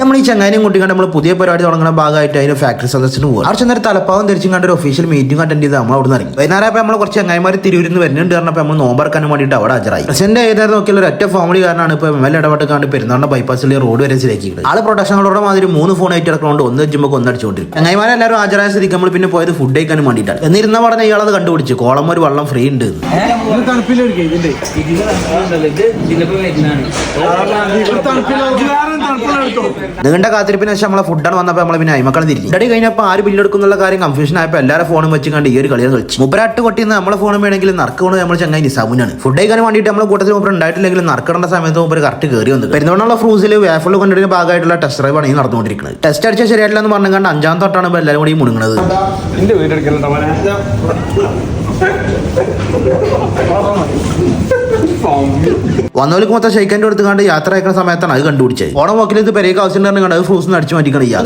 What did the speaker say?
നമ്മൾ ഈ ചങ്ങാനും കുട്ടിക്കാണ്ട് നമ്മൾ പുതിയ പരിപാടി തുടങ്ങുന്ന ഭാഗമായിട്ട് അതിന് ഫാക്ടറി സദസ്സിന് പോകും. അവിടെ ചെന്നൊരു തലപ്പാവം ധരിച്ചും കണ്ട ഒരു ഒഫീഷ്യൽ മീറ്റിംഗ് അറ്റൻഡ് ചെയ്ത് നമ്മൾ അവിടെ നിന്ന് ഇറങ്ങി. വൈകുന്നേരം നമ്മൾ കുറച്ച് ചങ്ങായിമാർ തിരൂരിൽ നിന്ന് വരുന്നുണ്ട് പറഞ്ഞപ്പോൾ നമ്മൾ നോമ്പറക്കാനും വേണ്ടിയിട്ട് അവിടെ ഹാജരായി. പ്രസിഡന്റ് ഏതായാലും നോക്കിയാൽ ഒരു ഒറ്റ ഫാമിലി കാരനാണ് ഇപ്പോൾ എം.എൽ.എ ഇടപെട്ട് കണ്ട് പെരുന്നാളിന്റെ ബൈപ്പാസിലെ റോഡ് വരെ ശരിയാക്കിയത്. ആള് പ്രൊട്ടക്ഷനുകളുടെ മാതിരി 3 ഫോൺ ആയിട്ട് ഇറക്കുകൊണ്ട് ഒന്ന് വെച്ചുമ്പോൾ ഒന്ന് അടിച്ചുകൊണ്ടിരിക്കും. ചങ്ങായിമാരെല്ലാവരും ഹാജരായ സ്ഥിതിക്ക് നമ്മൾ പിന്നെ പോയത് ഫുഡ് കഴിക്കാനും വേണ്ടിയിട്ടാണ്. എന്നിരുന്ന പറഞ്ഞ ഇയാളത് കണ്ടുപിടിച്ചു കോളം ഒരു വെള്ളം ഫ്രീ ഉണ്ട്. നീണ്ട കാത്തിരിപ്പിന് ശേഷം നമ്മളെ ഫുഡാണ് വന്നപ്പോൾ നമ്മളെ പിന്നെ അയിമക്കളെ തിരിഞ്ഞു. ഡി കഴിഞ്ഞപ്പോൾ ആര് ബില്ലെടുക്കുന്നുള്ള കാര്യം കൺഫ്യൂഷൻ ആയപ്പോൾ എല്ലാവരും ഫോണും വെച്ച് കണ്ട് ഈ ഒരു കളിയെ കളിച്ചു. മുപ്പരാട്ട് കൊട്ടിന്ന് നമ്മളെ ഫോണും വേണമെങ്കിൽ നറുക്കോണ് നമ്മൾ ചങ്ങായി നിസാമുനാണ്. ഫുഡ് കഴിക്കാൻ വേണ്ടിയിട്ട് നമ്മളെ കൂട്ടത്തിൽ മുപ്പർ ഉണ്ടായിട്ടില്ലെങ്കിൽ നറുക്കിടേണ്ട സമയത്ത് മുമ്പ് കറക്റ്റ് കയറി വന്നു. പെരുന്നോണ്ടുള്ള ഫ്രൂസിൽ വേഫിൾ കൊണ്ടിരുന്ന ഭാഗമായിട്ടുള്ള ടെസ്റ്റ് ഡ്രൈവ് ആണ് ഈ നടന്നുകൊണ്ടിരിക്കുന്നത്. ടെസ്റ്റ് അടിച്ചാൽ ശരിയായിട്ടില്ല എന്ന് പറഞ്ഞു കണ്ട് 5ാം തൊട്ടാണ് ഇപ്പോൾ എല്ലാവരും കൂടി മുണുങ്ങുന്നത്. വന്നവർക്ക് മൊത്തം ഷെയ്ക്കൻ്റെ കൊടുത്ത് കണ്ട് യാത്ര അയക്കുന്ന സമയത്താണ് അത് കണ്ടുപിടിച്ചത്. ഓണം വക്കിൽ ഇത് പെരേക്ക് ആവശ്യം കണ്ട് അത് ഫ്രൂസിന് അടിച്ചു മാറ്റിക്കണം ഇയാൾ.